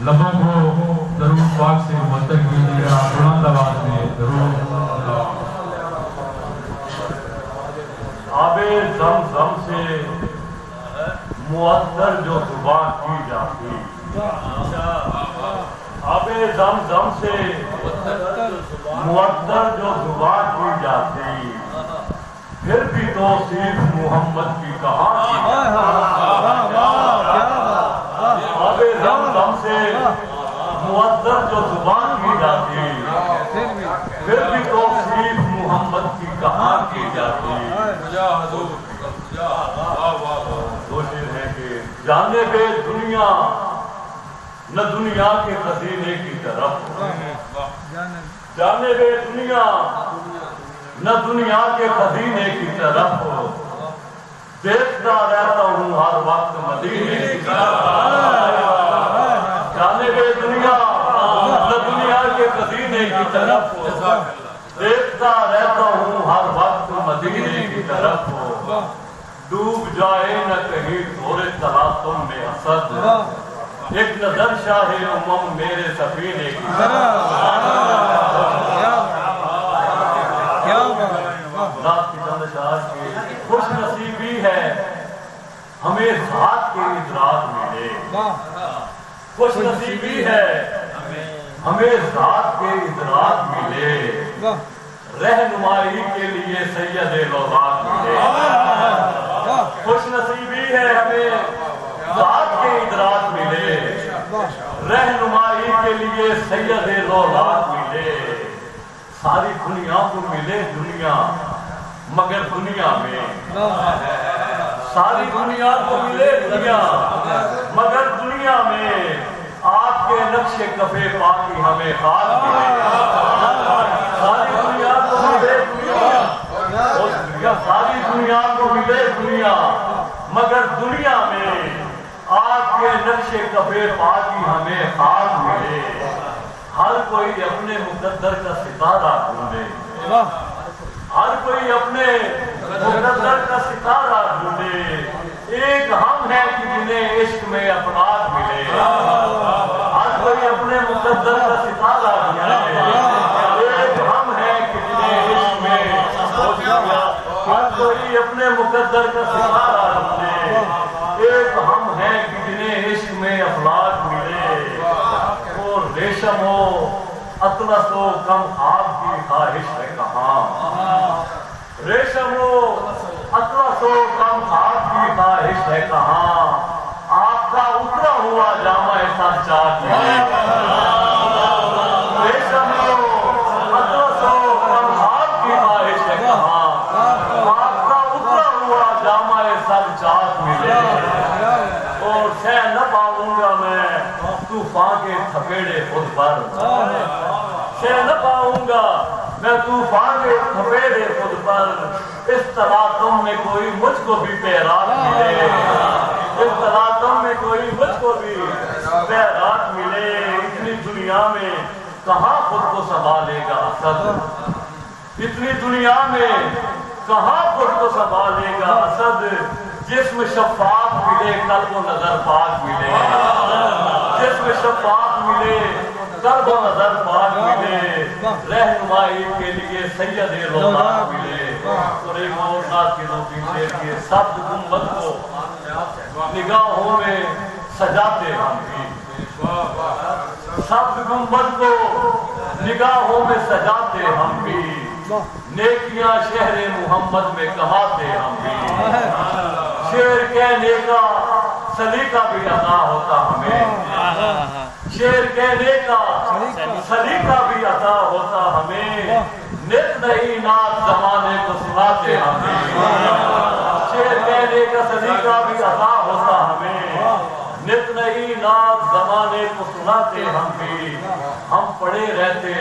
لبوں کو درود پاک سے مستق کیجیے گا بلند آواز میں درود آب زمزم سے معطر جو زبان کی جاتی، آب زمزم سے معطر جو زبان کی جاتی، پھر بھی توصیف محمد کی کہاں کی آب زمزم سے معطر جو زبان کی جاتی، پھر بھی توصیف محمد کی کہاں کی جاتی۔ دو شعر ہیں کہ جانب دنیا نہ دنیا کے خزینے کی طرف، جانب دنیا نہ دنیا کے خزینے کی طرف، دیکھتا رہتا ہوں ہر وقت مدینے کی طرف۔ جانب دنیا نہ دنیا کے خزینے کی طرف، دیکھتا رہتا ہوں ہر وقت مدینے کی طرف۔ ڈوب جائے نہ کہیں تھوڑے تلاطم میں اسد، ایک نظر شاہ امم میرے سفینے کی طرف۔ ذات کی چند اشعار کی خوش نصیبی ہے ہمیں ذات کے ادراک ملے، خوش نصیبی ہے ہمیں ذات کے ادراک ملے، رہنمائی کے لیے سید لوزات ملے۔ خوش نصیبی ہے ہمیں ذات کے ادراک ملے، رہنمائی کے لیے سید لوزات ملے۔ ساری دنیا کو ملے دنیا مگر دنیا میں، ساری دنیا کو ملے دنیا مگر دنیا میں، آپ کے نقش کفے پاکی ہمیں خاک ملے۔ ساری دنیا کو ملے دنیا، ساری دنیا کو ملے دنیا مگر دنیا میں، آپ کے نقش کفے پاکی ہمیں خاک ملے۔ ہر کوئی اپنے مقدر کا ستارہ ڈھونڈے، ہر کوئی اپنے مقدر کا ستارہ ڈھونڈے، ایک ہم ہیں کہ جنہیں عشق میں افراد ملے۔ ہر کوئی اپنے مقدر کا ستارہ ڈھونڈے، ایک ہم ہیں کہ جنہیں عشق میں، ہر کوئی اپنے مقدر کا ستارہ ڈھونڈے، ایک ہم ہیں کہ جنہیں عشق میں افراد ملے۔ ریشم ہو اطلس ہو کم خواب کی خواہش ہے کہاں، ریشم ہو اطلس ہو کم خواب کی خواہش ہے کہاں، آپ کا اترا ہوا جامع سر چاک ملے۔ ریشم ہو اطلس ہو کم خواب کی خواہش ہے کہاں، آپ کا اترا ہوا جامع سر چاک ملے۔ اور سہ نہ پاؤں گا میں طوفان کے تھپیڑے خود پر، سہ نہ پاؤں گا میں طوفان کے تھپیڑے خود پر، اس تلاطم میں کوئی مجھ کو بھی پیراک ملے، اس تلاطم میں کوئی مجھ کو بھی پیراک ملے۔ اتنی دنیا میں کہاں خود کو سنبھالے گا اسد، اتنی دنیا میں کہاں خود کو سنبھالے گا اسد، جسم شفاف ملے قلب و نظر پاک ملے، جسم شفاف ملے قلب و نظر پاک ملے، رہنمائی کے لیے سید لوزات ملے۔ اور ایک اور ساتھ کے دو تین شعر کے سبز گنبد کو نگاہوں میں سجاتے ہم بھی، سبز گنبد کو نگاہوں میں سجاتے ہم بھی، نیکیاں شہر محمد میں کماتے ہم بھی، شعر کہنے کا سلیقہ بھی عطا ہوتا ہمیں، شعر کہنے کا سلیقہ بھی عطا ہوتا ہمیں، نت نئی نعت زمانے کو سناتے ہمیں، شعر کہنے کا سلیقہ بھی عطا ہوتا ہمیں، نت نئی نعت زمانے کو سناتے ہم بھی۔ ہم پڑے رہتے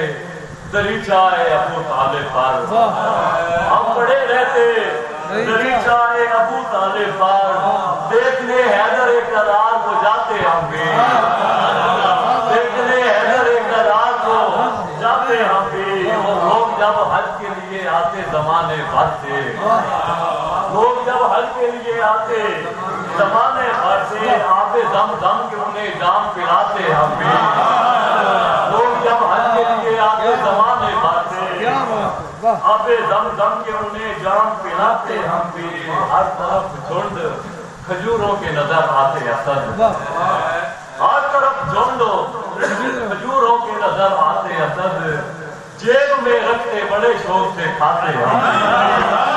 دریچہ ابو طالب پر، ہم پڑے رہتے دریچہ ابو طالب پر، دیکھنے حیدر کرار کو جاتے ہم بھی، دیکھنے حیدر کرار کو جاتے ہم بھی۔ وہ لوگ جب حج کے لیے آتے زمانے بھر سے، لوگ جب حج کے لیے آتے زمانے بھر سے آب زمزم کے انہیں جام پلاتے ہم بھی لوگ جب حج کے لیے آتے زمانے بھر سے آب زمزم کے انہیں جام پلاتے ہم بھی ہر طرف جھنڈ کھجوروں کے نظر آتے اسد ہر طرف جھنڈ کھجوروں کے نظر آتے اسد جیب میں رکھتے بڑے شوق سے کھاتے ہم